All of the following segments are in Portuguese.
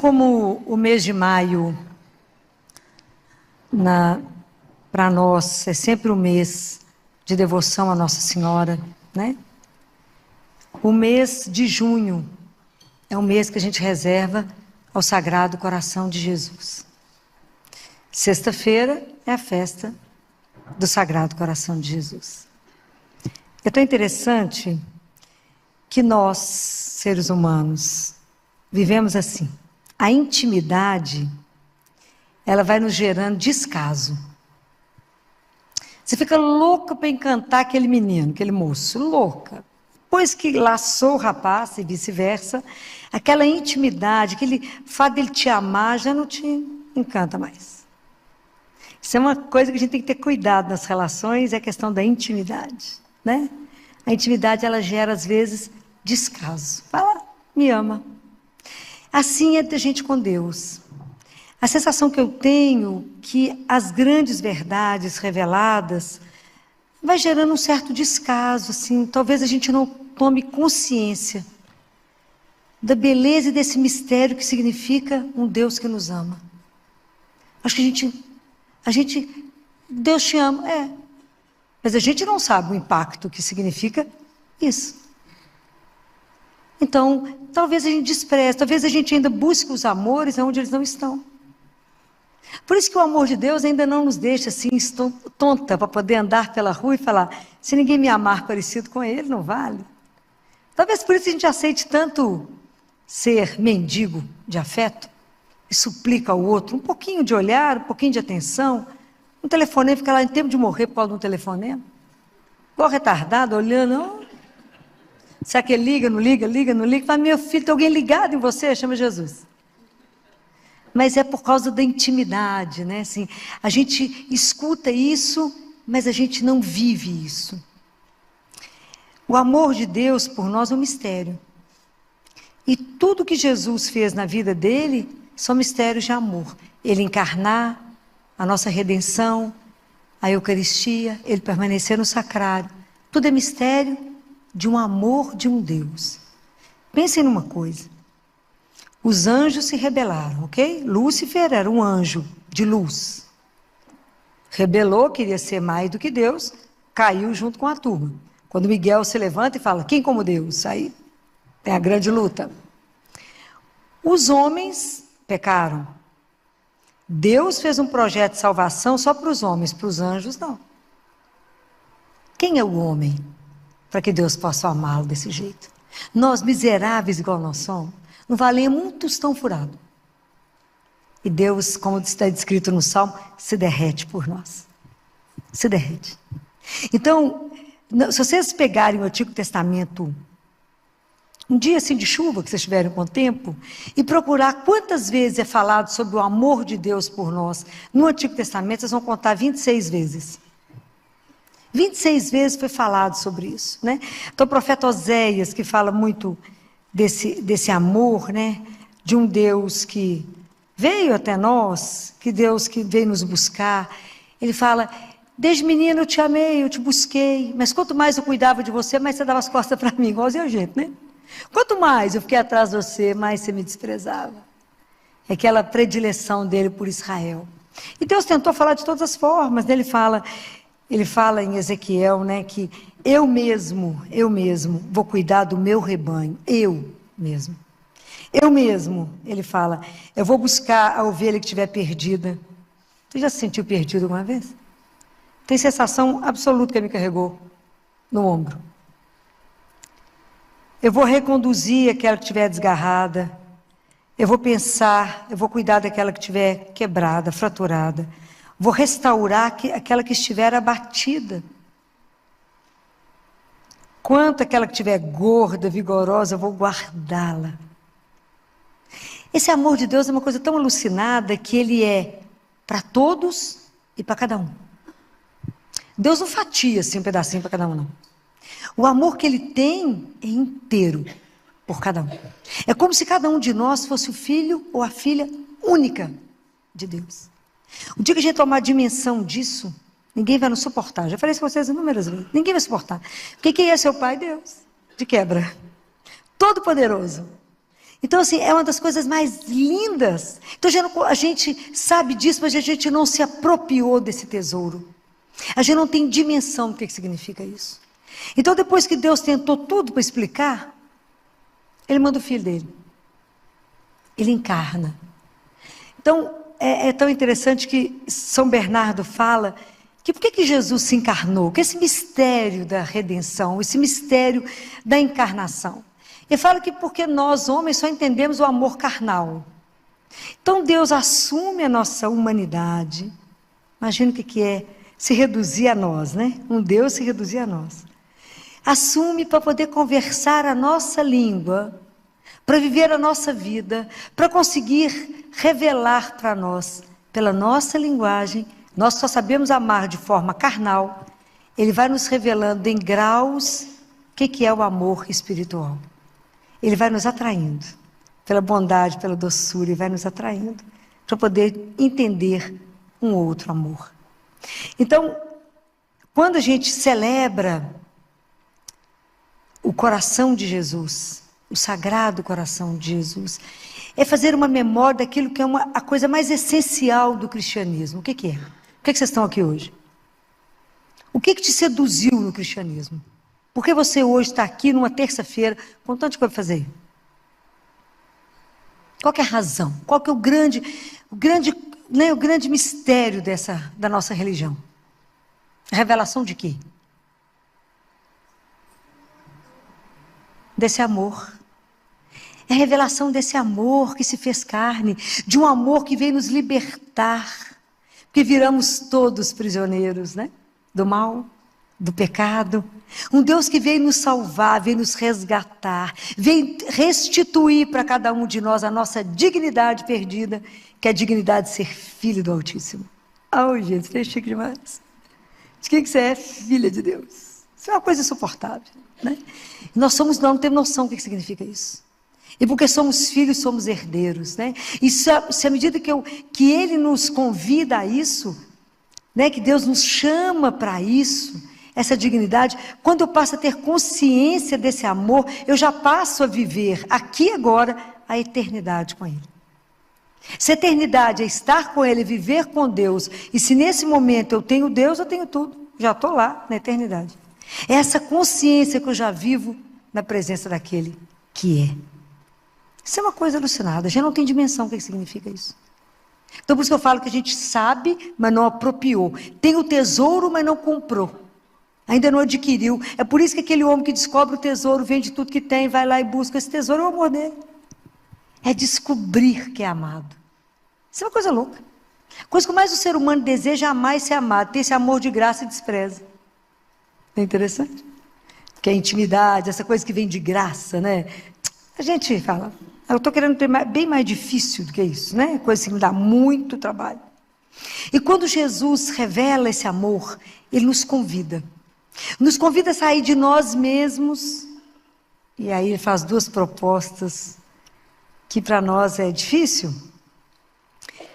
Assim como o mês de maio, para nós, é sempre um mês de devoção à Nossa Senhora, né? O mês de junho é um mês que a gente reserva ao Sagrado Coração de Jesus. Sexta-feira é a festa do Sagrado Coração de Jesus. É tão interessante que nós, seres humanos, vivemos assim. A intimidade, ela vai nos gerando descaso. Você fica louca para encantar aquele menino, aquele moço, louca. Depois que laçou o rapaz e vice-versa, aquela intimidade, aquele fato dele te amar, já não te encanta mais. Isso é uma coisa que a gente tem que ter cuidado nas relações, é a questão da intimidade, né? A intimidade, ela gera, às vezes, descaso. Fala, me ama. Assim é da gente com Deus. A sensação que eu tenho que as grandes verdades reveladas vai gerando um certo descaso, assim, talvez a gente não tome consciência da beleza e desse mistério que significa um Deus que nos ama. Acho que Deus te ama, mas a gente não sabe o impacto que significa isso. Então, talvez a gente despreze, talvez a gente ainda busque os amores onde eles não estão. Por isso que o amor de Deus ainda não nos deixa assim, tonta, para poder andar pela rua e falar, se ninguém me amar parecido com ele, não vale. Talvez por isso a gente aceite tanto ser mendigo de afeto, e suplica ao outro um pouquinho de olhar, um pouquinho de atenção. Um telefonema, fica lá em tempo de morrer por causa de um telefonema. Igual retardado, olhando, oh. Será que ele liga, não liga, liga, não liga? Fala, meu filho, tem alguém ligado em você? Chama Jesus. Mas é por causa da intimidade, né? Assim, a gente escuta isso, mas a gente não vive isso. O amor de Deus por nós é um mistério. E tudo que Jesus fez na vida dele são mistérios de amor. Ele encarnar, a nossa redenção, a Eucaristia, ele permanecer no sacrário. Tudo é mistério de um amor de um Deus. Pensem numa coisa. Os anjos se rebelaram, ok? Lúcifer era um anjo de luz. Rebelou, queria ser mais do que Deus, caiu junto com a turma. Quando Miguel se levanta e fala, quem como Deus? Aí tem a grande luta. Os homens pecaram. Deus fez um projeto de salvação só para os homens, para os anjos não. Quem é o homem para que Deus possa amá-lo desse jeito? Nós, miseráveis igual nós somos, não valemos um tostão furado. E Deus, como está descrito no Salmo, se derrete por nós. Se derrete. Então, se vocês pegarem o Antigo Testamento, um dia assim de chuva, que vocês tiverem com tempo, e procurar quantas vezes é falado sobre o amor de Deus por nós, no Antigo Testamento, vocês vão contar 26 vezes. 26 vezes foi falado sobre isso, né? Então o profeta Oséias, que fala muito desse amor, né? De um Deus que veio até nós, que Deus que veio nos buscar. Ele fala, desde menino eu te amei, eu te busquei, mas quanto mais eu cuidava de você, mais você dava as costas para mim, igualzinho a gente, né? Quanto mais eu fiquei atrás de você, mais você me desprezava. É aquela predileção dele por Israel. E Deus tentou falar de todas as formas, né? Ele fala em Ezequiel, né, que eu mesmo vou cuidar do meu rebanho, eu mesmo, ele fala, eu vou buscar a ovelha que estiver perdida. Você já se sentiu perdido alguma vez? Tem sensação absoluta que me carregou no ombro. Eu vou reconduzir aquela que estiver desgarrada, eu vou pensar, eu vou cuidar daquela que estiver quebrada, fraturada. Vou restaurar aquela que estiver abatida. Quanto aquela que estiver gorda, vigorosa, eu vou guardá-la. Esse amor de Deus é uma coisa tão alucinada que ele é para todos e para cada um. Deus não fatia assim um pedacinho para cada um, não. O amor que ele tem é inteiro por cada um. É como se cada um de nós fosse o filho ou a filha única de Deus. O dia que a gente tomar a dimensão disso, ninguém vai nos suportar. Já falei isso com vocês inúmeras vezes. Ninguém vai suportar. Porque quem é seu pai? Deus. De quebra. Todo-Poderoso. Então, assim, é uma das coisas mais lindas. Então, a gente sabe disso, mas a gente não se apropriou desse tesouro. A gente não tem dimensão do que significa isso. Então, depois que Deus tentou tudo para explicar, Ele manda o Filho dele. Ele encarna. Então, é tão interessante que São Bernardo fala que por que Jesus se encarnou? Que esse mistério da redenção, esse mistério da encarnação. Ele fala que porque nós, homens, só entendemos o amor carnal. Então, Deus assume a nossa humanidade. Imagina o que é se reduzir a nós, né? Um Deus se reduzir a nós. Assume para poder conversar a nossa língua, para viver a nossa vida, para conseguir revelar para nós, pela nossa linguagem, nós só sabemos amar de forma carnal, Ele vai nos revelando em graus o que é o amor espiritual. Ele vai nos atraindo, pela bondade, pela doçura, Ele vai nos atraindo, para poder entender um outro amor. Então, quando a gente celebra o coração de Jesus, o sagrado coração de Jesus, é fazer uma memória daquilo que é a coisa mais essencial do cristianismo. O que é? Por que vocês estão aqui hoje? O que te seduziu no cristianismo? Por que você hoje está aqui numa terça-feira com tanta coisa para fazer? Qual que é a razão? Qual que é o grande mistério da nossa religião? A revelação de quê? Desse amor. É a revelação desse amor que se fez carne, de um amor que veio nos libertar, porque viramos todos prisioneiros, né? Do mal, do pecado. Um Deus que veio nos salvar, veio nos resgatar, veio restituir para cada um de nós a nossa dignidade perdida, que é a dignidade de ser filho do Altíssimo. Gente, isso é chique demais. De que você é filha de Deus? Isso é uma coisa insuportável, né? Nós não temos noção do que significa isso. E porque somos filhos, somos herdeiros, né? E se à medida que Ele nos convida a isso, né? Que Deus nos chama para isso, essa dignidade, quando eu passo a ter consciência desse amor, eu já passo a viver aqui e agora a eternidade com Ele. Se a eternidade é estar com Ele, viver com Deus, e se nesse momento eu tenho Deus, eu tenho tudo, já estou lá na eternidade. É essa consciência que eu já vivo na presença daquele que é. Isso é uma coisa alucinada, já não tem dimensão o que significa isso. Então por isso que eu falo que a gente sabe, mas não apropriou. Tem o tesouro, mas não comprou. Ainda não adquiriu. É por isso que aquele homem que descobre o tesouro, vende tudo que tem, vai lá e busca esse tesouro, é o amor dele. É descobrir que é amado. Isso é uma coisa louca. A coisa que mais o ser humano deseja é amar e ser amado. Ter esse amor de graça e despreza. É interessante? Que é a intimidade, essa coisa que vem de graça, né? A gente fala, eu estou querendo ter bem mais difícil do que isso, né? Coisa que me dá muito trabalho. E quando Jesus revela esse amor, Ele nos convida. Nos convida a sair de nós mesmos. E aí Ele faz duas propostas que para nós é difícil.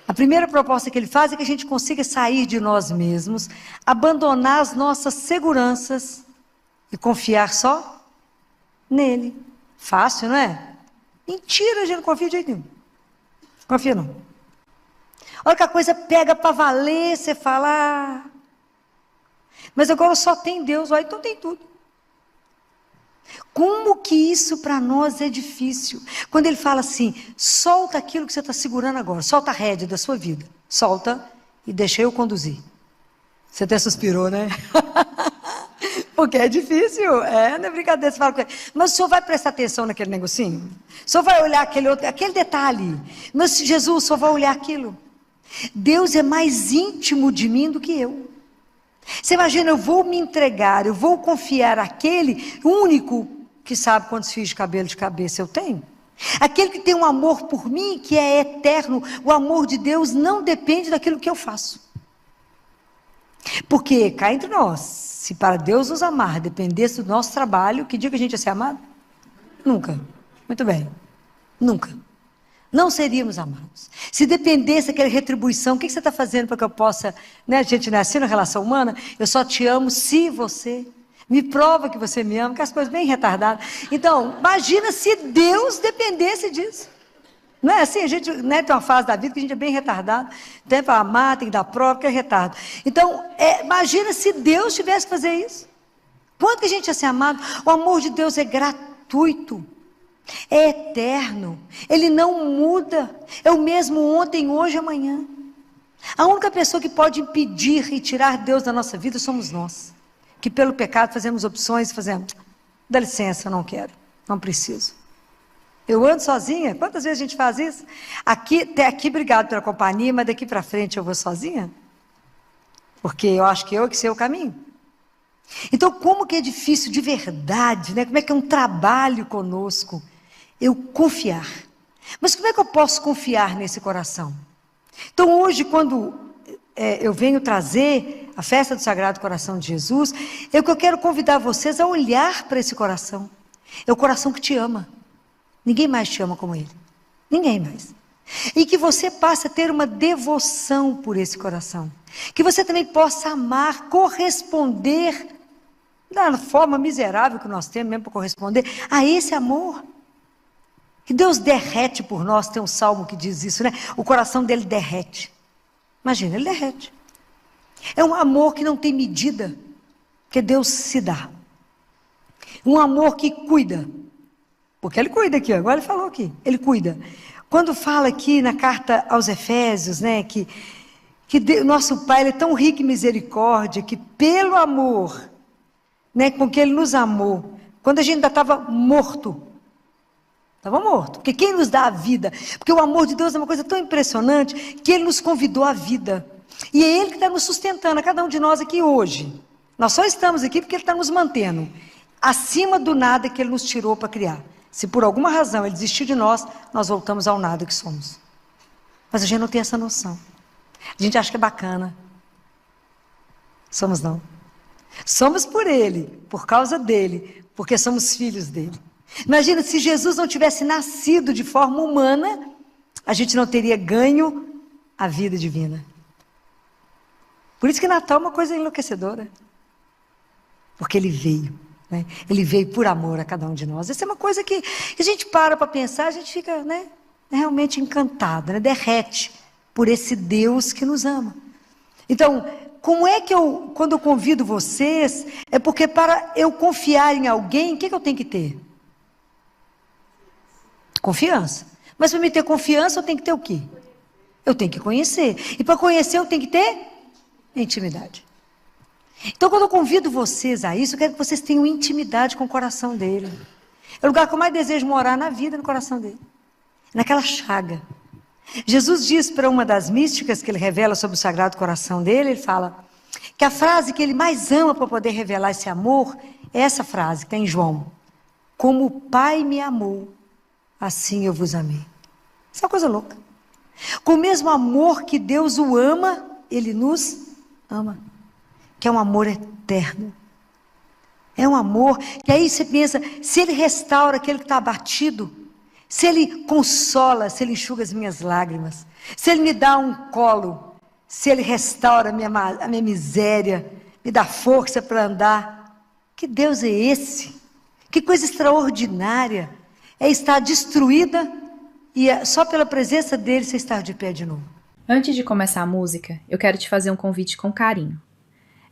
A primeira proposta que Ele faz é que a gente consiga sair de nós mesmos, abandonar as nossas seguranças e confiar só nele. Fácil, não é? Mentira, a gente não confia de jeito nenhum. Confia não. Olha que a coisa pega para valer, você fala, mas agora só tem Deus, então tem tudo. Como que isso para nós é difícil? Quando Ele fala assim, solta aquilo que você está segurando agora, solta a rédea da sua vida, solta e deixa eu conduzir. Você até suspirou, né? Porque é difícil, não é brincadeira, você fala com ele. Mas o senhor vai prestar atenção naquele negocinho? O senhor vai olhar aquele detalhe? Mas Jesus, o senhor vai olhar aquilo? Deus é mais íntimo de mim do que eu. Você imagina, eu vou me entregar, eu vou confiar àquele único que sabe quantos fios de cabelo de cabeça eu tenho? Aquele que tem um amor por mim, que é eterno. O amor de Deus não depende daquilo que eu faço. Porque, cá entre nós, se para Deus nos amar dependesse do nosso trabalho, que dia que a gente ia ser amado? Nunca. Muito bem. Nunca. Não seríamos amados. Se dependesse daquela retribuição, o que você está fazendo para que eu possa... Né, a gente não é assim na relação humana? Eu só te amo se você... Me prova que você me ama, que as coisas bem retardadas. Então, imagina se Deus dependesse disso. Não é assim? A gente, né, tem uma fase da vida que a gente é bem retardado. Tem para amar, tem que dar prova, porque é retardo. Então, imagina se Deus tivesse que fazer isso. Quanto que a gente ia ser amado? O amor de Deus é gratuito. É eterno. Ele não muda. É o mesmo ontem, hoje e amanhã. A única pessoa que pode impedir e tirar Deus da nossa vida somos nós. Que pelo pecado fazemos opções e fazemos, dá licença, eu não quero, não preciso. Eu ando sozinha, quantas vezes a gente faz isso? Até aqui, obrigado pela companhia, mas daqui para frente eu vou sozinha? Porque eu acho que eu é que sei o caminho. Então, como que é difícil de verdade, né? Como é que é um trabalho conosco? Eu confiar. Mas como é que eu posso confiar nesse coração? Então, hoje, quando eu venho trazer a festa do Sagrado Coração de Jesus, eu quero convidar vocês a olhar para esse coração. É o coração que te ama. Ninguém mais te ama como ele. Ninguém mais. E que você passe a ter uma devoção por esse coração. Que você também possa amar, corresponder, da forma miserável que nós temos mesmo para corresponder, a esse amor. Que Deus derrete por nós, tem um salmo que diz isso, né? O coração dele derrete. Imagina, ele derrete. É um amor que não tem medida, que Deus se dá. Um amor que cuida. Porque ele cuida aqui, agora ele falou aqui, ele cuida. Quando fala aqui na carta aos Efésios, né, que nosso Pai ele é tão rico em misericórdia, que pelo amor, né, com que Ele nos amou, quando a gente ainda estava morto, porque quem nos dá a vida? Porque o amor de Deus é uma coisa tão impressionante, que Ele nos convidou à vida, e é Ele que está nos sustentando, a cada um de nós aqui hoje. Nós só estamos aqui porque Ele está nos mantendo, acima do nada que Ele nos tirou para criar. Se por alguma razão Ele desistir de nós, nós voltamos ao nada que somos. Mas a gente não tem essa noção. A gente acha que é bacana. Somos não. Somos por Ele, por causa dEle, porque somos filhos dEle. Imagina, se Jesus não tivesse nascido de forma humana, a gente não teria ganho a vida divina. Por isso que Natal é uma coisa enlouquecedora. Porque Ele veio. Né? Ele veio por amor a cada um de nós. Essa é uma coisa que a gente para pensar, a gente fica, né, realmente encantado, né? Derrete por esse Deus que nos ama. Então, como é que quando eu convido vocês, é porque para eu confiar em alguém, o que eu tenho que ter? Confiança. Mas para me ter confiança, eu tenho que ter o quê? Eu tenho que conhecer. E para conhecer, eu tenho que ter intimidade. Então, quando eu convido vocês a isso, eu quero que vocês tenham intimidade com o coração dele. É o lugar que eu mais desejo morar na vida, no coração dele. Naquela chaga. Jesus diz para uma das místicas que ele revela sobre o Sagrado Coração dele, ele fala que a frase que ele mais ama para poder revelar esse amor é essa frase que tem em João. Como o Pai me amou, assim eu vos amei. Isso é uma coisa louca. Com o mesmo amor que Deus o ama, Ele nos ama. Que é um amor eterno. É um amor que aí você pensa, se Ele restaura aquele que está abatido, se Ele consola, se Ele enxuga as minhas lágrimas, se Ele me dá um colo, se Ele restaura a minha miséria, me dá força para andar. Que Deus é esse? Que coisa extraordinária é estar destruída e só pela presença dele você estar de pé de novo. Antes de começar a música, eu quero te fazer um convite com carinho.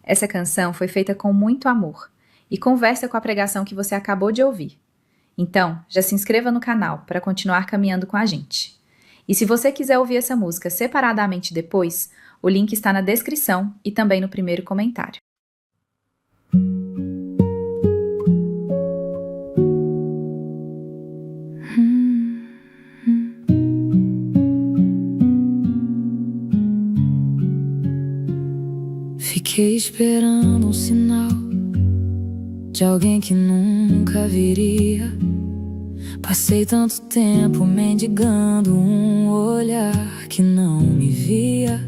Essa canção foi feita com muito amor e conversa com a pregação que você acabou de ouvir. Então, já se inscreva no canal para continuar caminhando com a gente. E se você quiser ouvir essa música separadamente depois, o link está na descrição e também no primeiro comentário. Fiquei esperando um sinal de alguém que nunca viria. Passei tanto tempo mendigando um olhar que não me via.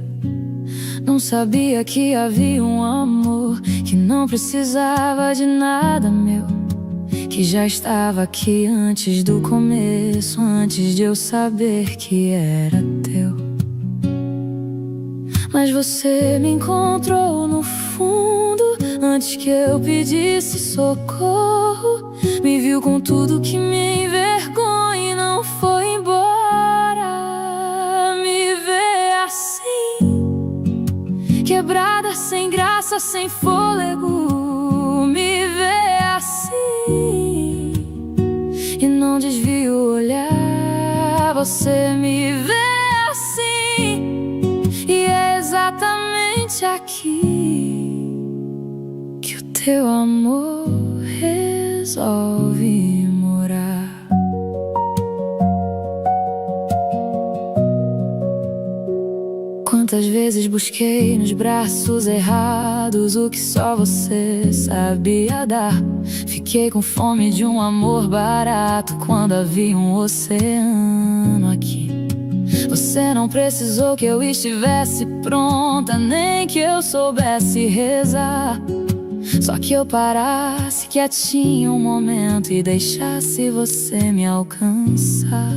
Não sabia que havia um amor que não precisava de nada meu, que já estava aqui antes do começo, antes de eu saber que era teu. Mas você me encontrou no fundo, antes que eu pedisse socorro. Me viu com tudo que me envergonha e não foi embora. Me vê assim, quebrada, sem graça, sem fôlego. Me vê assim e não desvio o olhar. Você me vê assim, e é exatamente aqui que o teu amor resolve morar. Quantas vezes busquei nos braços errados o que só você sabia dar. Fiquei com fome de um amor barato quando havia um oceano aqui. Você não precisou que eu estivesse pronta, nem que eu soubesse rezar. Só que eu parasse quietinho um momento e deixasse você me alcançar.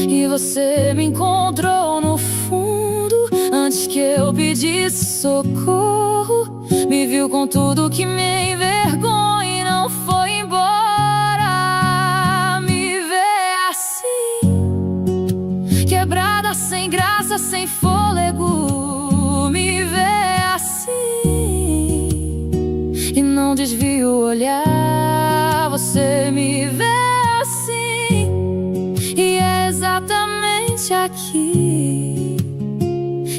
E você me encontrou no fundo antes que eu pedisse socorro. Me viu com tudo que me envergonha e não foi embora. Me vê assim, quebrada, sem graça, sem fôlego. Me vê assim e não desvio o olhar. Você me vê assim, e é exatamente aqui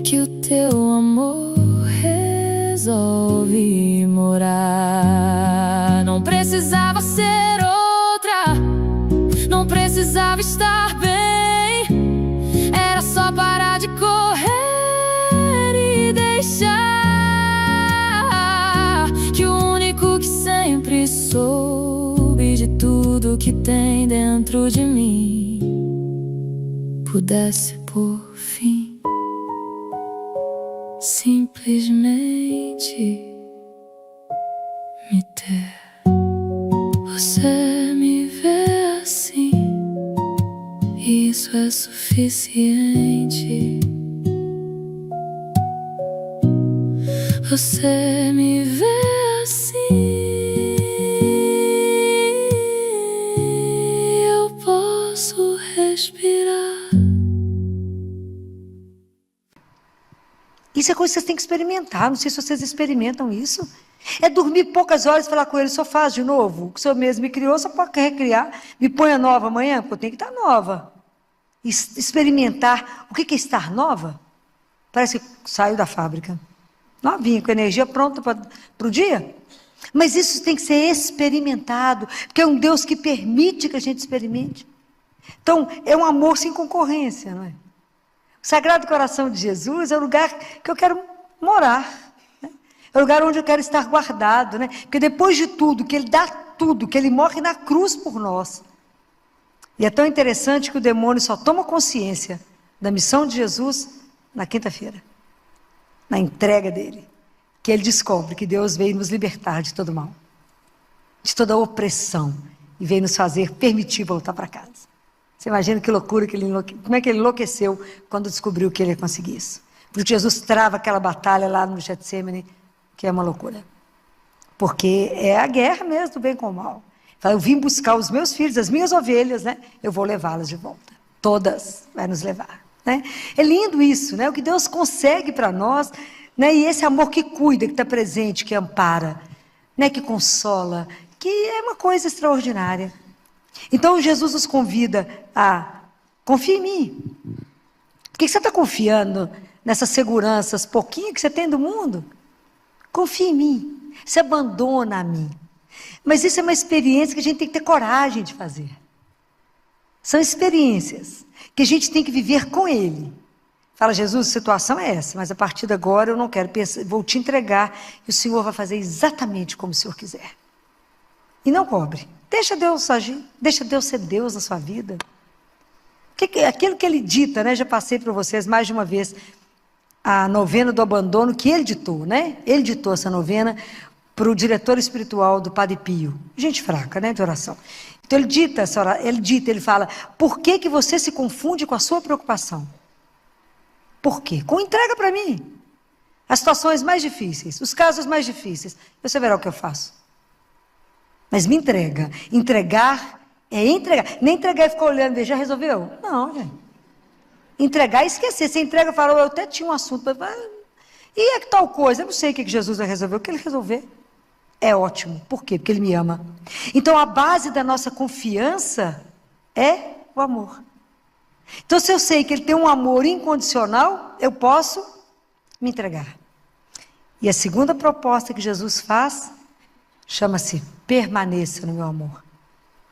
que o teu amor resolve morar. Não precisava ser outra, não precisava estar bem. Era só parar de correr e deixar que o único que sempre soube de tudo que tem dentro de mim pudesse por fim simplesmente me ter. Você me vê assim, e isso é suficiente. Você me vê assim, eu posso respirar. Isso é coisa que vocês têm que experimentar. Não sei se vocês experimentam isso. É dormir poucas horas e falar com ele: só faz de novo. O que o senhor mesmo me criou, só pode recriar. Me ponha nova amanhã, porque eu tenho que estar nova. Experimentar. O que é estar nova? Parece que saiu da fábrica. Novinha, com energia pronta para o dia. Mas isso tem que ser experimentado, porque é um Deus que permite que a gente experimente. Então, é um amor sem concorrência, não é? O Sagrado Coração de Jesus é o lugar que eu quero morar, né? É o lugar onde eu quero estar guardado, né? Porque depois de tudo, que Ele dá tudo, que Ele morre na cruz por nós. E é tão interessante que o demônio só toma consciência da missão de Jesus na quinta-feira, na entrega dele, que ele descobre que Deus veio nos libertar de todo mal, de toda opressão, e veio nos fazer permitir voltar para casa. Você imagina que loucura, como é que ele enlouqueceu quando descobriu que ele ia conseguir isso. Porque Jesus trava aquela batalha lá no Getsemane, que é uma loucura. Porque é a guerra mesmo do bem com o mal. Fala: eu vim buscar os meus filhos, as minhas ovelhas, né? Eu vou levá-las de volta. Todas vai nos levar, né? É lindo isso, né? O que Deus consegue para nós, né? E esse amor que cuida, que está presente, que ampara, né? Que consola, que é uma coisa extraordinária. Então Jesus nos convida a: confia em mim. Por que você está confiando nessas seguranças pouquinho que você tem do mundo? Confia em mim, se abandona a mim. Mas isso é uma experiência que a gente tem que ter coragem de fazer. São experiências que a gente tem que viver com Ele. Fala: Jesus, a situação é essa, mas a partir de agora eu não quero pensar, vou te entregar e o Senhor vai fazer exatamente como o Senhor quiser. E não cobre. Deixa Deus agir, deixa Deus ser Deus na sua vida. Aquilo que Ele dita, né? Já passei para vocês mais de uma vez a novena do abandono que Ele ditou, né? Ele ditou essa novena para o diretor espiritual do Padre Pio. Gente fraca, né? De oração. Então ele dita essa oração, ele fala: por que você se confunde com a sua preocupação? Por quê? Com entrega para mim. as situações mais difíceis, os casos mais difíceis, você verá o que eu faço. Mas me entrega. Entregar é entregar. Nem entregar e ficar olhando, ver, já resolveu? Não, gente. Entregar e esquecer. Você entrega e fala, eu até tinha um assunto. E é que tal coisa? Eu não sei o que Jesus vai resolver. O que ele resolver é ótimo. Por quê? Porque ele me ama. Então a base da nossa confiança é o amor. Então se eu sei que ele tem um amor incondicional, eu posso me entregar. E a segunda proposta que Jesus faz chama-se permaneça no meu amor.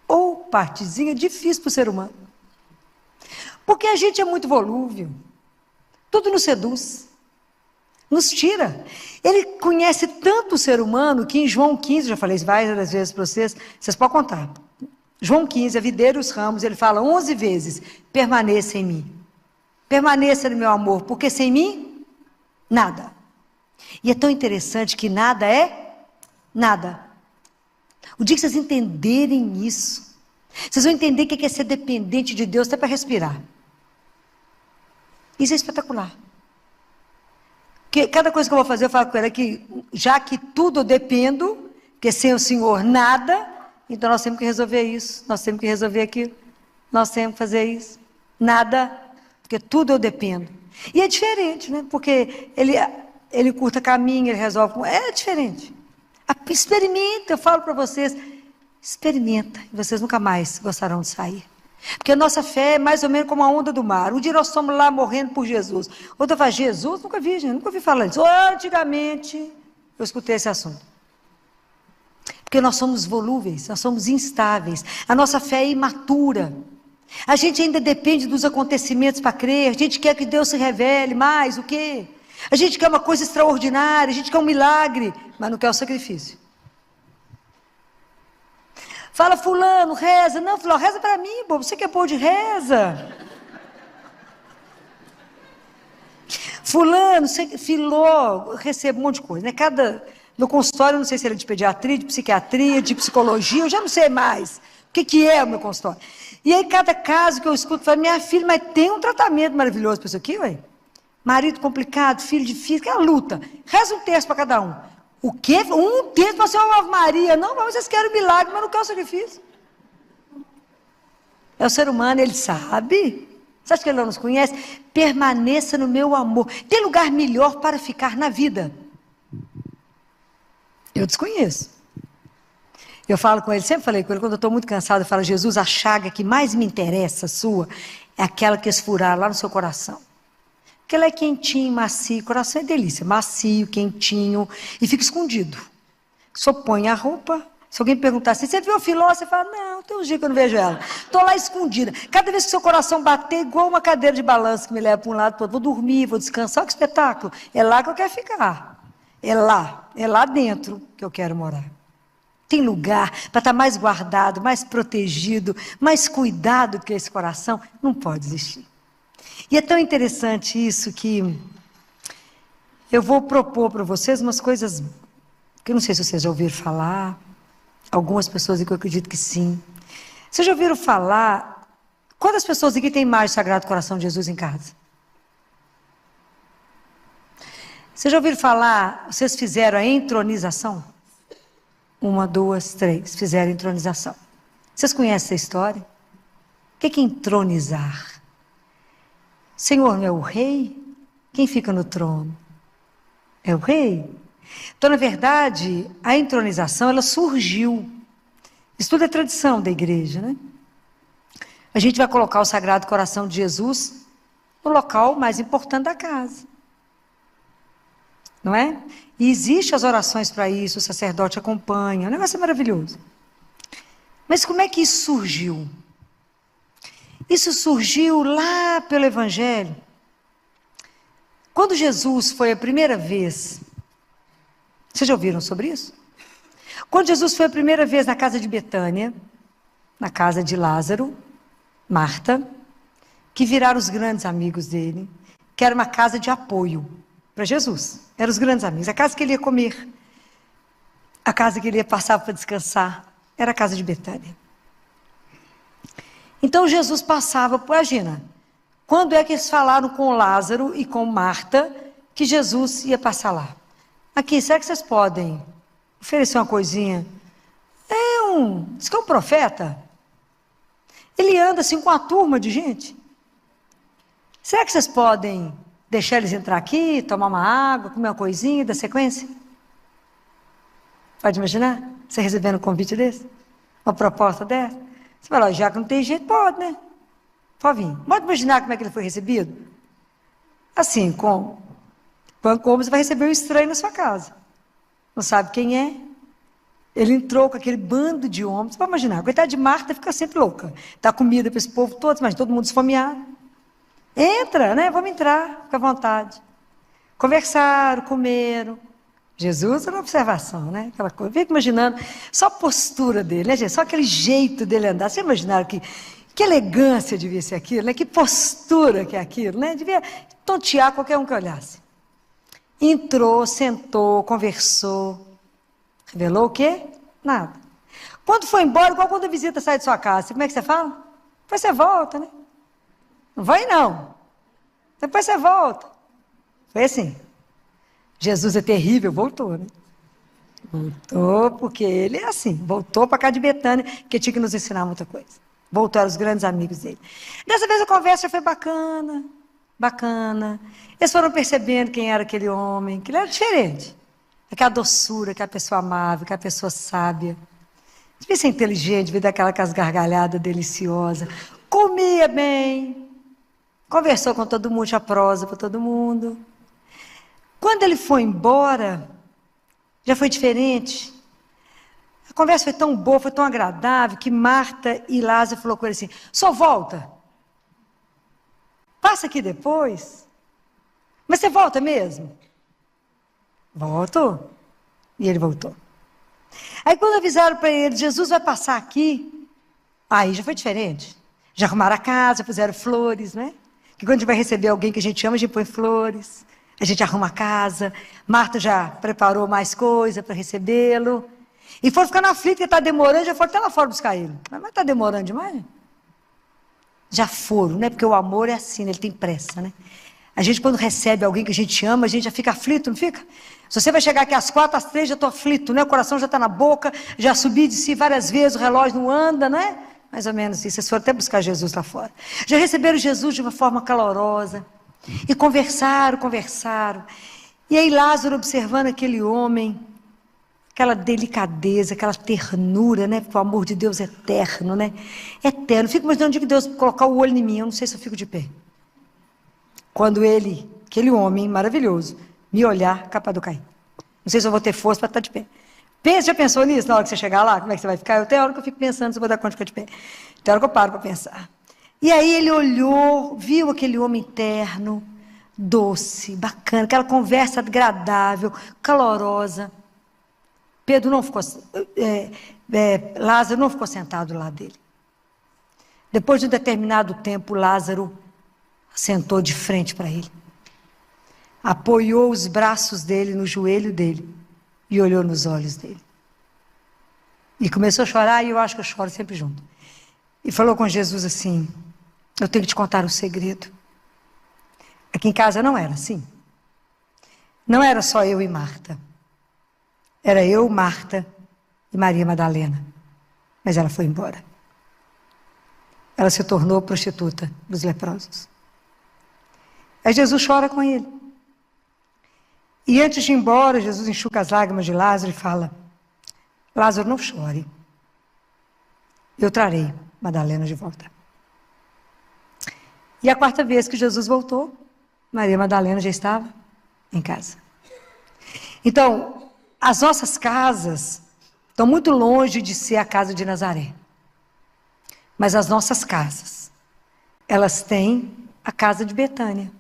Ou partezinha difícil para o ser humano. Porque a gente é muito volúvel. Tudo nos seduz. Nos tira. Ele conhece tanto o ser humano que em João 15, já falei isso várias vezes para vocês podem contar. João 15, a videira e os ramos, ele fala 11 vezes, permaneça em mim. Permaneça no meu amor, porque sem mim, nada. E é tão interessante que nada é nada. O dia que vocês entenderem isso, vocês vão entender o que é ser dependente de Deus até para respirar. Isso é espetacular. Porque cada coisa que eu vou fazer, eu falo com ela que, já que tudo eu dependo, porque sem o Senhor nada, então nós temos que resolver isso, nós temos que resolver aquilo, nós temos que fazer isso. Nada, porque tudo eu dependo. E é diferente, né? Porque ele curta caminho, ele resolve. É diferente. Experimenta, eu falo para vocês, experimenta, e vocês nunca mais gostarão de sair. Porque a nossa fé é mais ou menos como a onda do mar. Um dia nós estamos lá morrendo por Jesus. Outra eu falo, Jesus? Nunca vi, gente, nunca ouvi falar disso. Antigamente, eu escutei esse assunto. Porque nós somos volúveis, nós somos instáveis. A nossa fé é imatura. A gente ainda depende dos acontecimentos para crer. A gente quer que Deus se revele mais, o quê? A gente quer uma coisa extraordinária, a gente quer um milagre, mas não quer o sacrifício. Fala, fulano, reza. Não, fulano, reza para mim, bobo. Você quer pôr de reza? Fulano, filó, eu recebo um monte de coisa, né? No consultório, eu não sei se ele é de pediatria, de psiquiatria, de psicologia, eu já não sei mais o que é o meu consultório. E aí, cada caso que eu escuto, eu falo, minha filha, mas tem um tratamento maravilhoso para isso aqui, ué? Marido complicado, filho difícil, que é a luta. Reza um terço para cada um. O quê? Um terço para ser uma Ave Maria. Não, mas vocês querem milagre, mas não querem o sacrifício. É o ser humano, ele sabe. Você acha que ele não nos conhece? Permaneça no meu amor. Tem lugar melhor para ficar na vida? Eu desconheço. Eu falo com ele, sempre falei com ele, quando eu estou muito cansado, eu falo, Jesus, a chaga que mais me interessa, sua, é aquela que eles furaram lá no seu coração. Porque ela é quentinho, macio, coração é delícia, macio, quentinho, e fica escondido. Só põe a roupa, se alguém perguntar assim, você viu a Filó? Você fala, não, tem uns dias que eu não vejo ela. Estou lá escondida. Cada vez que seu coração bater, igual uma cadeira de balanço que me leva para um lado para o outro, vou dormir, vou descansar, olha que espetáculo. É lá que eu quero ficar. É lá dentro que eu quero morar. Tem lugar para estar mais guardado, mais protegido, mais cuidado que esse coração, não pode existir. E é tão interessante isso que eu vou propor para vocês umas coisas que eu não sei se vocês já ouviram falar, algumas pessoas que eu acredito que sim. Vocês já ouviram falar, quantas pessoas aqui têm imagem do Sagrado Coração de Jesus em casa? Vocês já ouviram falar, vocês fizeram a entronização? 1, 2, 3, fizeram a entronização. Vocês conhecem essa história? O que é entronizar? Senhor não é o rei? Quem fica no trono? É o rei? Então, na verdade, a entronização, ela surgiu. Isso tudo é tradição da igreja, né? A gente vai colocar o Sagrado Coração de Jesus no local mais importante da casa. Não é? E existem as orações para isso, o sacerdote acompanha, o negócio é maravilhoso. Mas como é que isso surgiu? Isso surgiu lá pelo Evangelho. Quando Jesus foi a primeira vez, vocês já ouviram sobre isso? Quando Jesus foi a primeira vez na casa de Betânia, na casa de Lázaro, Marta, que viraram os grandes amigos dele, que era uma casa de apoio para Jesus. Eram os grandes amigos. A casa que ele ia comer, a casa que ele ia passar para descansar, era a casa de Betânia. Então Jesus passava, imagina, quando é que eles falaram com Lázaro e com Marta que Jesus ia passar lá. Aqui, será que vocês podem oferecer uma coisinha? Diz que é um profeta. Ele anda assim com uma turma de gente. Será que vocês podem deixar eles entrar aqui, tomar uma água, comer uma coisinha da sequência? Pode imaginar? Você recebendo um convite desse? Uma proposta dessa? Você fala, já que não tem jeito, pode, né? Pode vir. Pode imaginar como é que ele foi recebido? Assim, como você vai receber um estranho na sua casa. Não sabe quem é? Ele entrou com aquele bando de homens. Você pode imaginar, a coitada de Marta fica sempre louca. Dá comida para esse povo todo, mas todo mundo esfomeado. Entra, né? Vamos entrar, fica à vontade. Conversaram, comeram. Jesus era uma observação, né? Aquela coisa. Fica imaginando só a postura dele, né, gente? Só aquele jeito dele andar. Vocês imaginaram que elegância devia ser aquilo, né? Que postura que é aquilo, né? Devia tontear qualquer um que olhasse. Entrou, sentou, conversou. Revelou o quê? Nada. Quando foi embora, igual quando a visita sai de sua casa, como é que você fala? Depois você volta, né? Não vai não. Depois você volta. Foi assim. Jesus é terrível, voltou, né? Voltou porque ele é assim. Voltou para cá de Betânia, que tinha que nos ensinar muita coisa. Voltou, eram os grandes amigos dele. Dessa vez a conversa foi bacana, bacana. Eles foram percebendo quem era aquele homem, que ele era diferente. Aquela doçura, aquela pessoa amável, aquela pessoa sábia. Devia ser inteligente, devia dar aquelas gargalhadas deliciosas. Comia bem. Conversou com todo mundo, tinha prosa para todo mundo. Quando ele foi embora, já foi diferente. A conversa foi tão boa, foi tão agradável, que Marta e Lázaro falou com ele assim, só volta. Passa aqui depois. Mas você volta mesmo? Volto. E ele voltou. Aí quando avisaram para ele, Jesus vai passar aqui, aí já foi diferente. Já arrumaram a casa, puseram flores, né? Que quando a gente vai receber alguém que a gente ama, a gente põe flores. A gente arruma a casa. Marta já preparou mais coisa para recebê-lo. E foram ficando aflitos, que está demorando, já foram até lá fora buscar ele. Mas está demorando demais? Já foram, né? Porque o amor é assim, ele tem pressa, né? A gente, quando recebe alguém que a gente ama, a gente já fica aflito, não fica? Se você vai chegar aqui às 4, às 3, já estou aflito, né? O coração já está na boca, já subi de si várias vezes, o relógio não anda, não é? Mais ou menos isso. Vocês foram até buscar Jesus lá fora. Já receberam Jesus de uma forma calorosa. E conversaram. E aí Lázaro, observando aquele homem, aquela delicadeza, aquela ternura, né? Porque o amor de Deus é eterno, né? Eterno. Fico imaginando onde que Deus colocar o olho em mim, eu não sei se eu fico de pé. Quando ele, aquele homem maravilhoso, me olhar, capaz de eu cair. Não sei se eu vou ter força para estar de pé. Já pensou nisso na hora que você chegar lá? Como é que você vai ficar? Tem hora que eu fico pensando se eu vou dar conta de ficar de pé. Tem hora que eu paro para pensar. E aí ele olhou, viu aquele homem terno, doce, bacana, aquela conversa agradável, calorosa. Pedro não ficou, Lázaro não ficou sentado do lado dele. Depois de um determinado tempo, Lázaro sentou de frente para ele. Apoiou os braços dele no joelho dele e olhou nos olhos dele. E começou a chorar, e eu acho que eu choro sempre junto. E falou com Jesus assim, eu tenho que te contar um segredo. Aqui em casa não era assim. Não era só eu e Marta. Era eu, Marta e Maria Madalena. Mas ela foi embora. Ela se tornou prostituta dos leprosos. Aí Jesus chora com ele. E antes de ir embora, Jesus enxuga as lágrimas de Lázaro e fala, Lázaro, não chore. Eu trarei Madalena de volta. E a quarta vez que Jesus voltou, Maria Madalena já estava em casa. Então, as nossas casas estão muito longe de ser a casa de Nazaré. Mas as nossas casas, elas têm a casa de Betânia.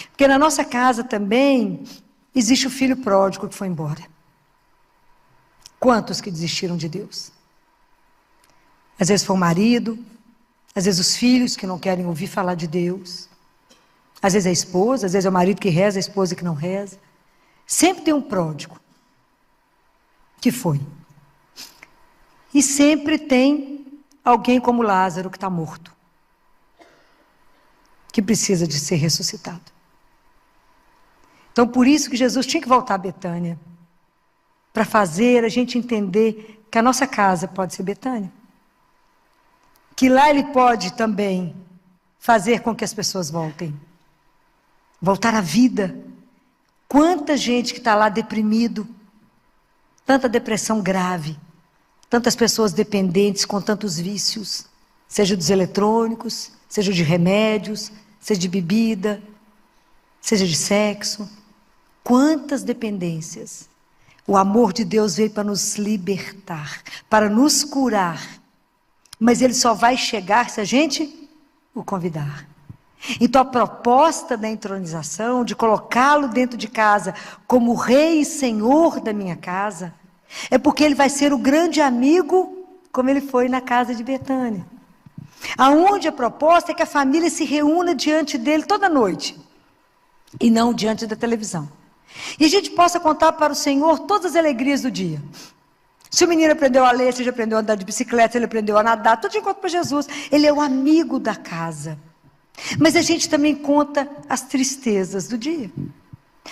Porque na nossa casa também existe o filho pródigo que foi embora. Quantos que desistiram de Deus? Às vezes foi o marido, às vezes os filhos que não querem ouvir falar de Deus, às vezes é a esposa, às vezes é o marido que reza, a esposa que não reza. Sempre tem um pródigo que foi. E sempre tem alguém como Lázaro que está morto, que precisa de ser ressuscitado. Então, por isso que Jesus tinha que voltar a Betânia, para fazer a gente entender que a nossa casa pode ser Betânia. Que lá Ele pode também fazer com que as pessoas voltem. Voltar à vida. Quanta gente que está lá deprimido, tanta depressão grave, tantas pessoas dependentes com tantos vícios, seja dos eletrônicos, seja de remédios, seja de bebida, seja de sexo. Quantas dependências. O amor de Deus veio para nos libertar, para nos curar. Mas Ele só vai chegar se a gente o convidar. Então a proposta da entronização, de colocá-lo dentro de casa como Rei e Senhor da minha casa, é porque Ele vai ser o grande amigo, como Ele foi na casa de Betânia. Aonde a proposta é que a família se reúna diante dEle toda noite, e não diante da televisão. E a gente possa contar para o Senhor todas as alegrias do dia. Se o menino aprendeu a ler, se ele aprendeu a andar de bicicleta, se ele aprendeu a nadar, tudo de conta para Jesus. Ele é o amigo da casa. Mas a gente também conta as tristezas do dia.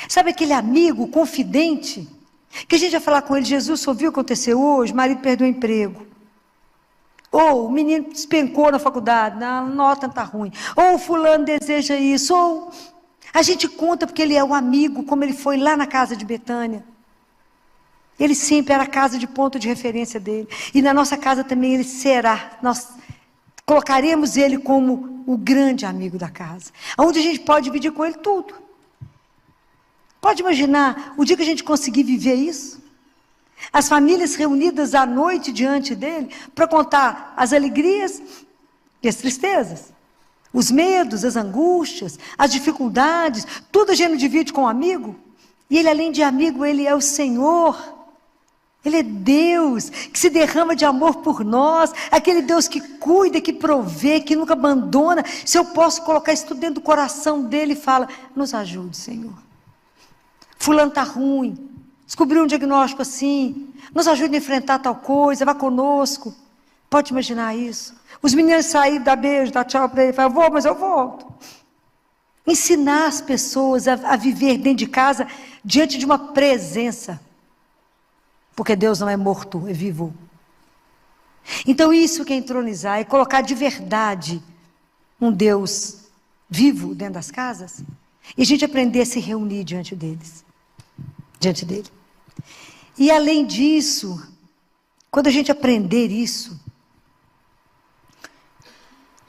Sabe aquele amigo, confidente, que a gente vai falar com ele: Jesus, você ouviu o que aconteceu hoje? O marido perdeu o emprego. Ou o menino despencou na faculdade, a nota está ruim. Ou o fulano deseja isso. Ou a gente conta porque ele é o amigo, como ele foi lá na casa de Betânia. Ele sempre era a casa de ponto de referência dele. E na nossa casa também ele será. Nós colocaremos ele como o grande amigo da casa. Onde a gente pode dividir com ele tudo. Pode imaginar o dia que a gente conseguir viver isso? As famílias reunidas à noite diante dele para contar as alegrias e as tristezas. Os medos, as angústias, as dificuldades. Tudo a gente não divide com um amigo. E ele, além de amigo, ele é o Senhor. Ele é Deus que se derrama de amor por nós, aquele Deus que cuida, que provê, que nunca abandona. Se eu posso colocar isso tudo dentro do coração dele e fala: nos ajude, Senhor. Fulano está ruim, descobriu um diagnóstico assim, nos ajude a enfrentar tal coisa, vá conosco. Pode imaginar isso? Os meninos saírem, dar beijo, dar tchau para ele, falar: eu vou, mas eu volto. Ensinar as pessoas a viver dentro de casa, diante de uma presença. Porque Deus não é morto, é vivo. Então isso que é entronizar, é colocar de verdade um Deus vivo dentro das casas. E a gente aprender a se reunir diante deles. Diante dele. E além disso, quando a gente aprender isso,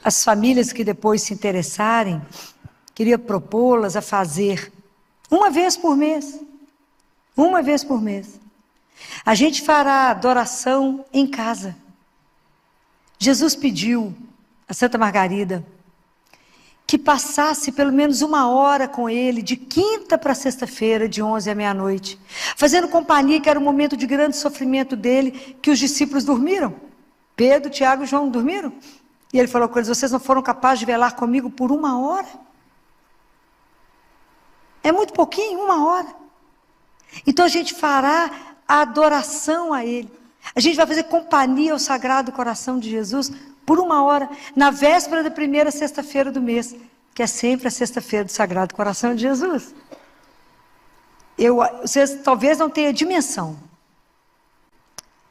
as famílias que depois se interessarem, queria propô-las a fazer uma vez por mês. Uma vez por mês. A gente fará adoração em casa. Jesus pediu a Santa Margarida que passasse pelo menos 1 hora com ele, de quinta para sexta-feira, de 11 à meia-noite, fazendo companhia, que era um momento de grande sofrimento dele, que os discípulos dormiram. Pedro, Tiago e João dormiram. E ele falou com eles: vocês não foram capazes de velar comigo por 1 hora? É muito pouquinho, 1 hora. Então a gente fará a adoração a Ele. A gente vai fazer companhia ao Sagrado Coração de Jesus por 1 hora, na véspera da primeira sexta-feira do mês, que é sempre a sexta-feira do Sagrado Coração de Jesus. Vocês talvez não tenham dimensão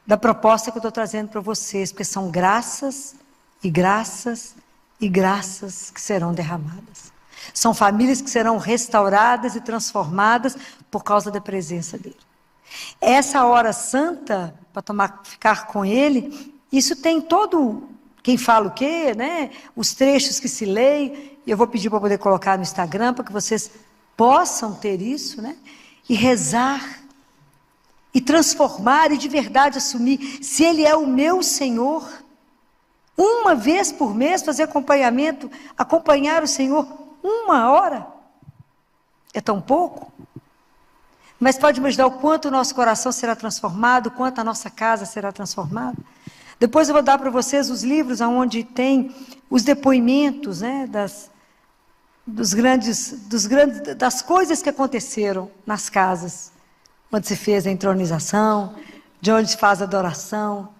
da proposta que eu estou trazendo para vocês, porque são graças e graças e graças que serão derramadas. São famílias que serão restauradas e transformadas por causa da presença dele. Essa hora santa, para ficar com ele, isso tem todo, quem fala o quê, né? Os trechos que se leem, e eu vou pedir para poder colocar no Instagram, para que vocês possam ter isso, né? E rezar, e transformar, e de verdade assumir, se ele é o meu Senhor, uma vez por mês fazer acompanhamento, acompanhar o Senhor 1 hora, é tão pouco? Mas pode imaginar o quanto o nosso coração será transformado, o quanto a nossa casa será transformada. Depois eu vou dar para vocês os livros onde tem os depoimentos, né, das coisas que aconteceram nas casas, onde se fez a entronização, de onde se faz a adoração.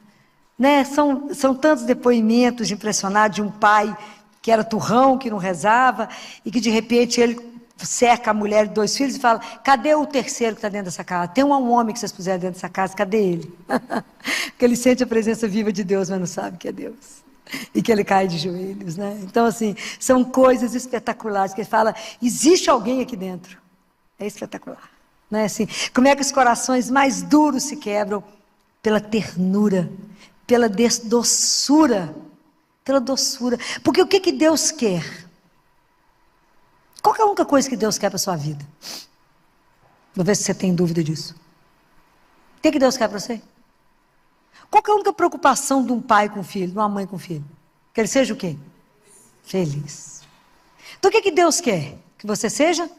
Né? São tantos depoimentos de impressionar de um pai que era turrão, que não rezava, e que de repente ele cerca a mulher e 2 filhos e fala, cadê o terceiro que está dentro dessa casa? Tem um homem que vocês puseram dentro dessa casa, cadê ele? Porque ele sente a presença viva de Deus, mas não sabe que é Deus. E que ele cai de joelhos, né? Então, assim, são coisas espetaculares, que ele fala, existe alguém aqui dentro. É espetacular. Não é assim? Como é que os corações mais duros se quebram? Pela ternura, pela doçura, pela doçura. Porque o que Deus quer? Qual é a única coisa que Deus quer para a sua vida? Vou ver se você tem dúvida disso. O que Deus quer para você? Qual é a única preocupação de um pai com o filho, de uma mãe com o filho? Que ele seja o quê? Feliz. Então o que Deus quer? Que você seja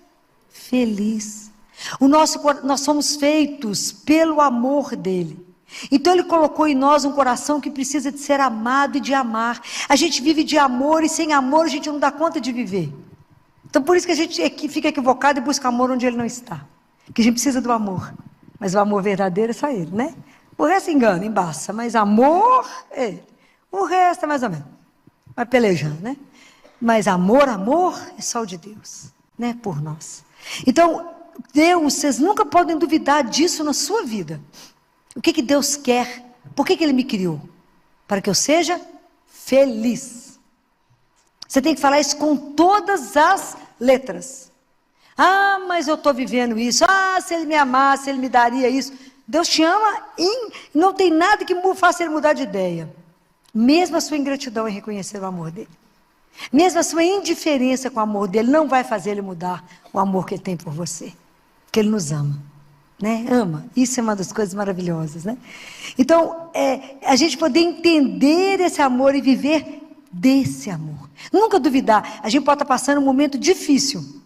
feliz. Nós somos feitos pelo amor dele. Então ele colocou em nós um coração que precisa de ser amado e de amar. A gente vive de amor e sem amor a gente não dá conta de viver. Então por isso que a gente fica equivocado e busca amor onde ele não está. Que a gente precisa do amor. Mas o amor verdadeiro é só ele, né? O resto engana, embaça, mas amor é ele. O resto é mais ou menos. Vai pelejando, né? Mas amor é só o de Deus, né? Por nós. Então, Deus, vocês nunca podem duvidar disso na sua vida. O que Deus quer? Por que Ele me criou? Para que eu seja feliz. Você tem que falar isso com todas as letras. Ah, mas eu estou vivendo isso. Ah, se Ele me amasse, Ele me daria isso. Deus te ama e não tem nada que faça Ele mudar de ideia. Mesmo a sua ingratidão em reconhecer o amor dEle. Mesmo a sua indiferença com o amor dEle não vai fazer Ele mudar o amor que Ele tem por você. Porque Ele nos ama. Né? Ama. Isso é uma das coisas maravilhosas. Né? Então, a gente poder entender esse amor e viver desse amor. Nunca duvidar. A gente pode estar passando um momento difícil.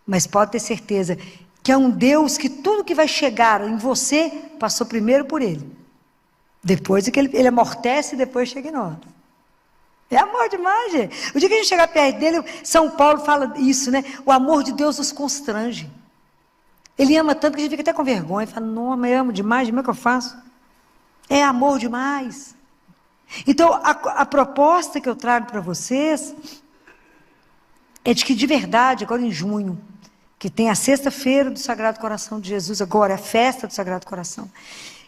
Mas pode ter certeza que é um Deus que tudo que vai chegar em você, passou primeiro por Ele. Depois é que ele amortece e depois chega em nós. É amor demais, gente. O dia que a gente chegar perto dele, São Paulo fala isso, né? O amor de Deus nos constrange. Ele ama tanto que a gente fica até com vergonha. Fala, não, mas eu amo demais, como é que eu faço? É amor demais. Então, a proposta que eu trago para vocês é de que, de verdade, agora em junho, que tem a sexta-feira do Sagrado Coração de Jesus, agora a festa do Sagrado Coração,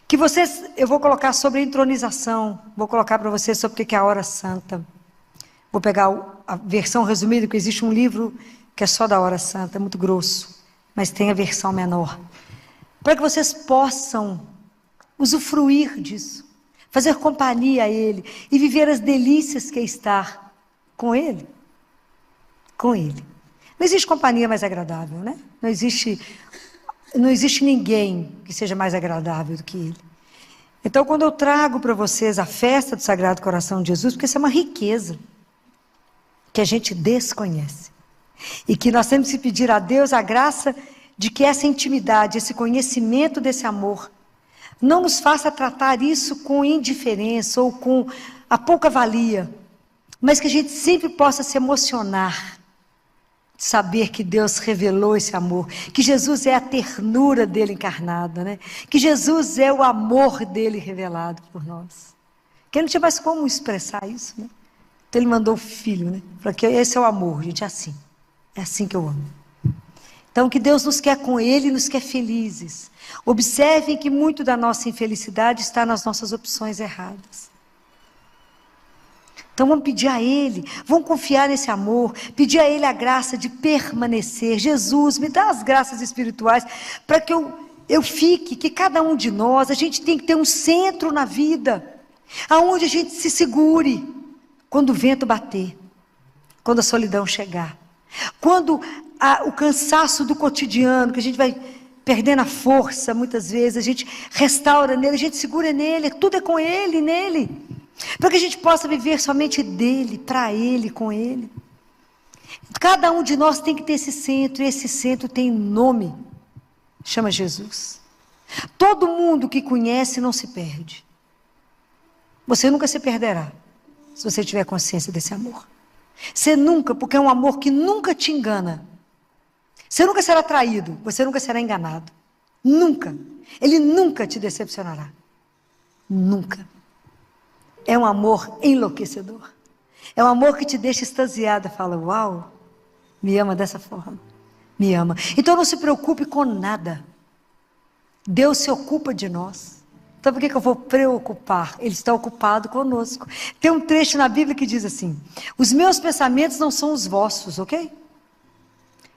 que vocês, eu vou colocar sobre a entronização, vou colocar para vocês sobre o que é a hora santa. Vou pegar a versão resumida, que existe um livro que é só da hora santa, é muito grosso, mas tem a versão menor. Para que vocês possam usufruir disso, fazer companhia a Ele e viver as delícias que é estar com Ele. Com Ele. Não existe companhia mais agradável, né? Não existe ninguém que seja mais agradável do que Ele. Então, quando eu trago para vocês a festa do Sagrado Coração de Jesus, porque isso é uma riqueza que a gente desconhece. E que nós temos que pedir a Deus a graça de que essa intimidade, esse conhecimento desse amor, não nos faça tratar isso com indiferença ou com a pouca valia, mas que a gente sempre possa se emocionar de saber que Deus revelou esse amor, que Jesus é a ternura dele encarnada, né? Que Jesus é o amor dele revelado por nós. Que ele não tinha mais como expressar isso, né? Então ele mandou o Filho, né? Porque esse é o amor, gente, é assim que eu amo. Então que Deus nos quer com Ele e nos quer felizes. Observem que muito da nossa infelicidade está nas nossas opções erradas. Então vamos pedir a Ele, vamos confiar nesse amor, pedir a Ele a graça de permanecer. Jesus, me dá as graças espirituais para que eu fique, que cada um de nós, a gente tem que ter um centro na vida, aonde a gente se segure quando o vento bater, quando a solidão chegar, quando o cansaço do cotidiano, que a gente vai perdendo a força muitas vezes, a gente restaura nele, a gente segura nele, tudo é com Ele, nele. Para que a gente possa viver somente dele, para Ele, com Ele. Cada um de nós tem que ter esse centro, e esse centro tem nome, chama Jesus. Todo mundo que conhece não se perde. Você nunca se perderá, se você tiver consciência desse amor. Você nunca, porque é um amor que nunca te engana. Você nunca será traído, você nunca será enganado. Nunca. Ele nunca te decepcionará. Nunca. É um amor enlouquecedor. É um amor que te deixa extasiada. Fala, uau, me ama dessa forma. me ama. Então não se preocupe com nada. Deus se ocupa de nós. Então por que eu vou preocupar? Ele está ocupado conosco. Tem um trecho na Bíblia que diz assim: os meus pensamentos não são os vossos, ok?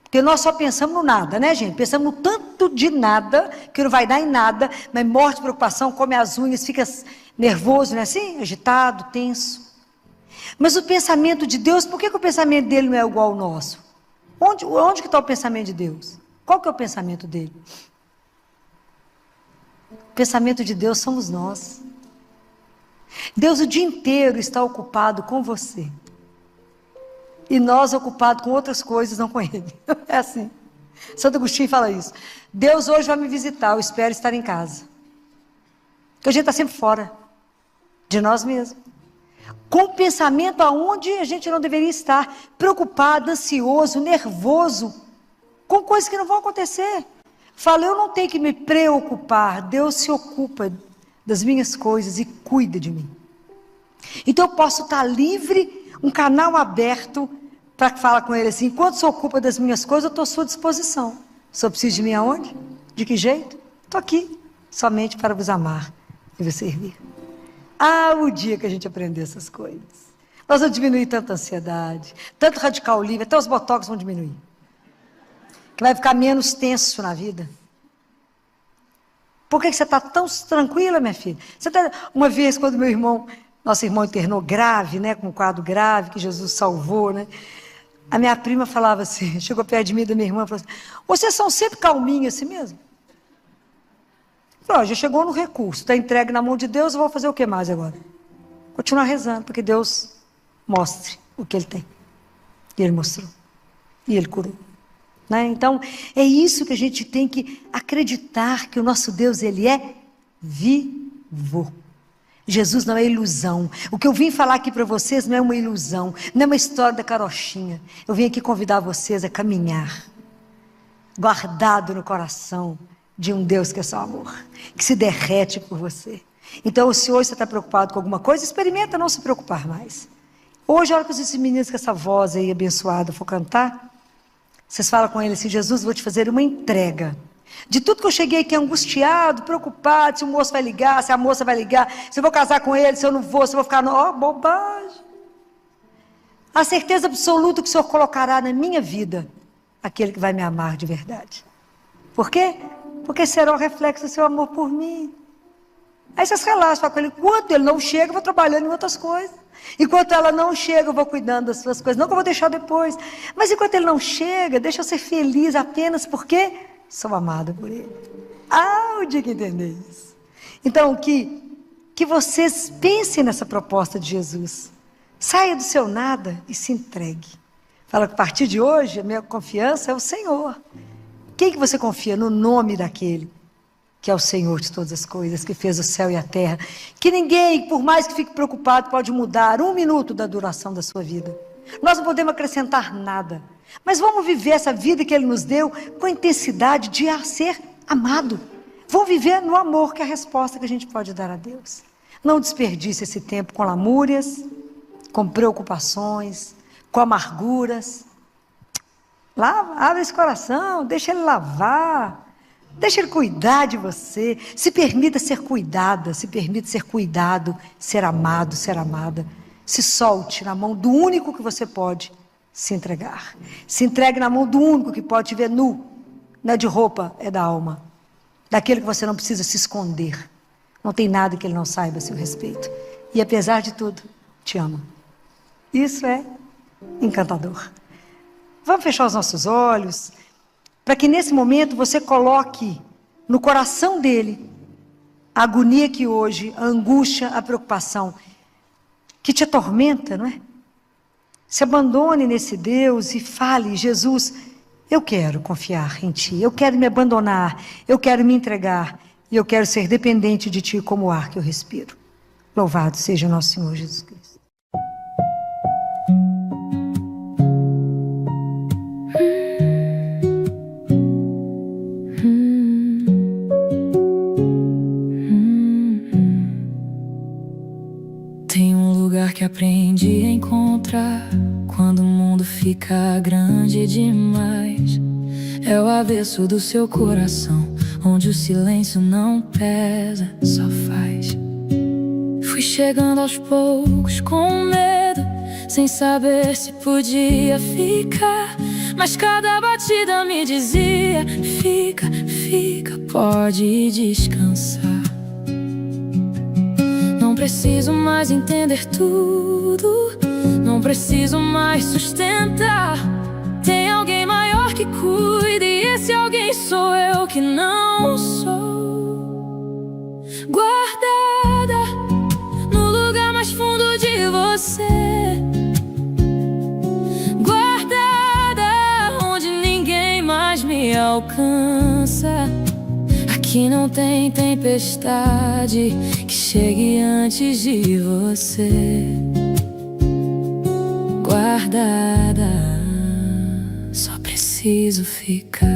Porque nós só pensamos no nada, né, gente? Pensamos no tanto de nada, que não vai dar em nada, mas morte, preocupação, come as unhas, fica nervoso, não é assim? Agitado, tenso. Mas o pensamento de Deus, por que o pensamento dele não é igual ao nosso? Onde que está o pensamento de Deus? Qual que é o pensamento dele? O pensamento de Deus somos nós. Deus o dia inteiro está ocupado com você. E nós ocupados com outras coisas, não com Ele. É assim. Santo Agostinho fala isso. Deus hoje vai me visitar, eu espero estar em casa. Porque a gente está sempre fora de nós mesmos. Com o pensamento aonde a gente não deveria estar. Preocupado, ansioso, nervoso. Com coisas que não vão acontecer. Fala, eu não tenho que me preocupar. Deus se ocupa das minhas coisas e cuida de mim. Então eu posso estar livre, um canal aberto para falar com ele assim: enquanto se ocupa das minhas coisas, eu estou à sua disposição. O senhor precisa de mim aonde? De que jeito? Estou aqui, somente para vos amar e vos servir. Ah, o dia que a gente aprender essas coisas. Nós vamos diminuir tanta ansiedade, tanto radical livre, até os botox vão diminuir. Que vai ficar menos tenso na vida. Por que você está tão tranquila, minha filha? Uma vez, quando nosso irmão internou grave, né, com um quadro grave, que Jesus salvou, né? A minha prima falava assim, chegou perto de mim, da minha irmã, e falou assim: vocês são sempre calminhos assim mesmo? Eu falei: já chegou no recurso, está entregue na mão de Deus, eu vou fazer o que mais agora? Continuar rezando, porque Deus mostre o que Ele tem. E Ele mostrou. E Ele curou. Né? Então, é isso que a gente tem que acreditar, que o nosso Deus, Ele é vivo. Jesus não é ilusão. O que eu vim falar aqui para vocês não é uma ilusão, não é uma história da carochinha. Eu vim aqui convidar vocês a caminhar, guardado no coração de um Deus que é só amor, que se derrete por você. Então, se hoje você está preocupado com alguma coisa, experimenta não se preocupar mais. Hoje, a hora que esses meninos com essa voz aí abençoada for cantar, vocês falam com ele assim: Jesus, vou te fazer uma entrega. De tudo que eu cheguei aqui angustiado, preocupado, se o moço vai ligar, se a moça vai ligar, se eu vou casar com ele, se eu não vou, se eu vou ficar... bobagem. A certeza absoluta que o Senhor colocará na minha vida aquele que vai me amar de verdade. Por quê? Porque será o reflexo do seu amor por mim. Aí vocês relaxam com ele. Enquanto ele não chega, eu vou trabalhando em outras coisas. Enquanto ela não chega, eu vou cuidando das suas coisas. Não que eu vou deixar depois. Mas enquanto ele não chega, deixa eu ser feliz apenas porque sou amada por ele. Ah, o dia que entender isso. Então, que vocês pensem nessa proposta de Jesus. Saia do seu nada e se entregue. Fala que a partir de hoje, a minha confiança é o Senhor. Quem que você confia? No nome daquele que é o Senhor de todas as coisas, que fez o céu e a terra, que ninguém, por mais que fique preocupado, pode mudar 1 minuto da duração da sua vida. Nós não podemos acrescentar nada, mas vamos viver essa vida que Ele nos deu com a intensidade de ser amado. Vamos viver no amor, que é a resposta que a gente pode dar a Deus. Não desperdice esse tempo com lamúrias, com preocupações, com amarguras. Abre esse coração, deixa Ele lavar. Deixa Ele cuidar de você. Se permita ser cuidada, se permita ser cuidado, ser amado, ser amada. Se solte na mão do único que você pode se entregar. Se entregue na mão do único que pode te ver nu. Não é de roupa, é da alma. Daquele que você não precisa se esconder. Não tem nada que Ele não saiba a seu respeito. E apesar de tudo, te ama. Isso é encantador. Vamos fechar os nossos olhos, para que nesse momento você coloque no coração dele a agonia que hoje, a angústia, a preocupação que te atormenta, não é? Se abandone nesse Deus e fale: Jesus, eu quero confiar em Ti, eu quero me abandonar, eu quero me entregar e eu quero ser dependente de Ti como o ar que eu respiro. Louvado seja o nosso Senhor Jesus Cristo. Que aprendi a encontrar quando o mundo fica grande demais. É o avesso do seu coração, onde o silêncio não pesa, só faz. Fui chegando aos poucos com medo, sem saber se podia ficar, mas cada batida me dizia: fica, fica, pode descansar. Não preciso mais entender tudo, não preciso mais sustentar. Tem alguém maior que cuida, e esse alguém sou eu que não sou. Guardada no lugar mais fundo de você, guardada onde ninguém mais me alcança. Aqui não tem tempestade que chegue antes de você. Guardada, só preciso ficar.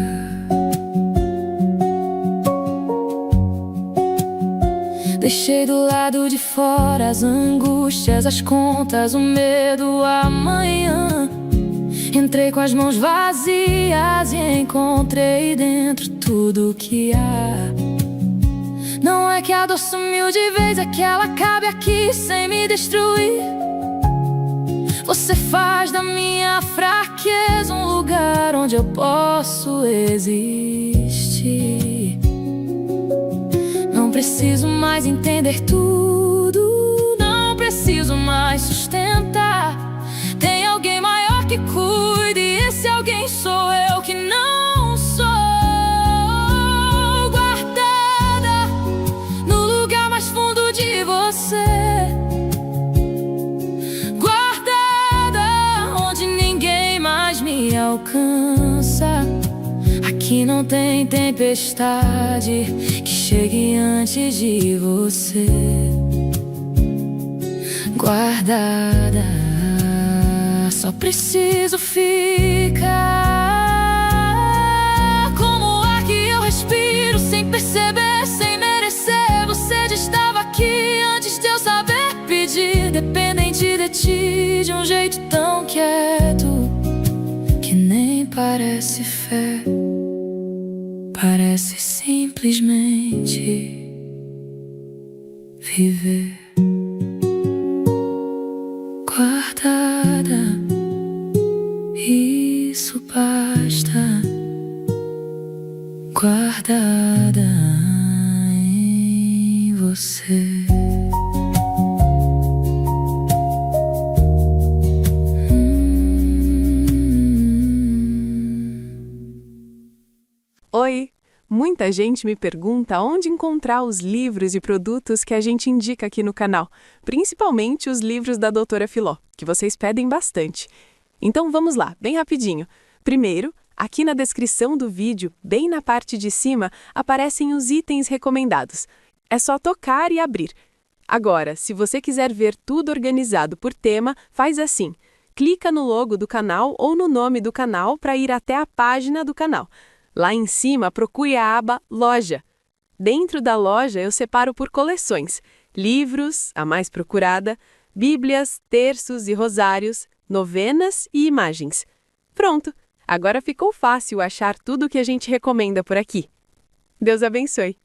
Deixei do lado de fora as angústias, as contas, o medo, amanhã. Entrei com as mãos vazias e encontrei dentro tudo o que há. Não é que a dor sumiu de vez, é que ela cabe aqui sem me destruir. Você faz da minha fraqueza um lugar onde eu posso existir. Não preciso mais entender tudo, não preciso mais sustentar. Tem alguém maior que cuida, e esse alguém sou eu que não sou. Guardada no lugar mais fundo de você, guardada onde ninguém mais me alcança. Aqui não tem tempestade que chegue antes de você. Guardada, só preciso ficar. Como o ar que eu respiro sem perceber, sem merecer. Você já estava aqui antes de eu saber pedir. Dependente de ti, de um jeito tão quieto que nem parece fé, parece simplesmente viver. Guardada, isso basta. Guardada em você. Oi! Muita gente me pergunta onde encontrar os livros e produtos que a gente indica aqui no canal, principalmente os livros da Doutora Filó, que vocês pedem bastante. Então vamos lá, bem rapidinho. Primeiro, aqui na descrição do vídeo, bem na parte de cima, aparecem os itens recomendados. É só tocar e abrir. Agora, se você quiser ver tudo organizado por tema, faz assim. Clica no logo do canal ou no nome do canal para ir até a página do canal. Lá em cima, procure a aba Loja. Dentro da loja, eu separo por coleções: livros, a mais procurada, bíblias, terços e rosários, novenas e imagens. Pronto! Agora ficou fácil achar tudo o que a gente recomenda por aqui. Deus abençoe!